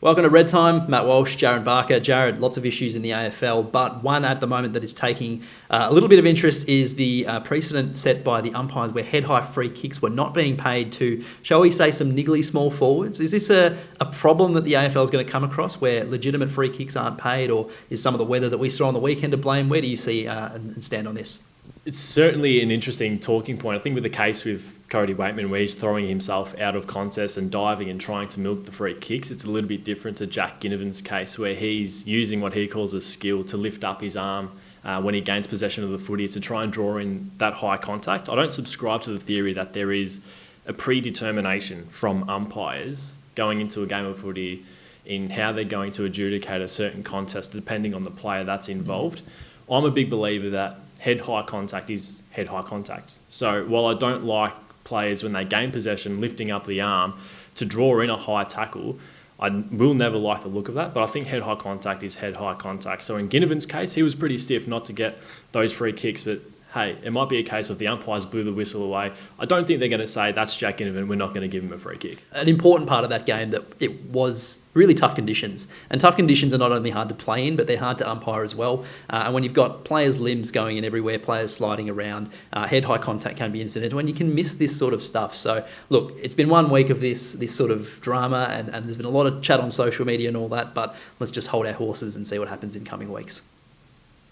Welcome to Red Time. Matt Walsh, Jarryd Barca. Jarryd, lots of issues in the AFL, but one at the moment that is taking a little bit of interest is the precedent set by the umpires where head-high free kicks were not being paid to, shall we say, some niggly small forwards. Is this a problem that the AFL is going to come across where legitimate free kicks aren't paid, or is some of the weather that we saw on the weekend to blame? Where do you see and stand on this? It's certainly an interesting talking point. I think with the case with Cody Weightman, where he's throwing himself out of contest and diving and trying to milk the free kicks, it's a little bit different to Jack Ginnivan's case, where he's using what he calls a skill to lift up his arm when he gains possession of the footy to try and draw in that high contact. I don't subscribe to the theory that there is a predetermination from umpires going into a game of footy in how they're going to adjudicate a certain contest depending on the player that's involved. I'm a big believer that head-high contact is head-high contact. So while I don't like players when they gain possession lifting up the arm to draw in a high tackle, I will never like the look of that, but I think head-high contact is head-high contact. So in Ginnivan's case, he was pretty stiff not to get those free kicks, but hey, it might be a case of the umpires blew the whistle away. I don't think they're going to say, that's Jack Ginnivan, we're not going to give him a free kick. An important part of that game that it was really tough conditions. And tough conditions are not only hard to play in, but they're hard to umpire as well. And when you've got players' limbs going in everywhere, players sliding around, head-high contact can be incidental, and you can miss this sort of stuff. So, look, it's been 1 week of this sort of drama, and there's been a lot of chat on social media and all that, but let's just hold our horses and see what happens in coming weeks.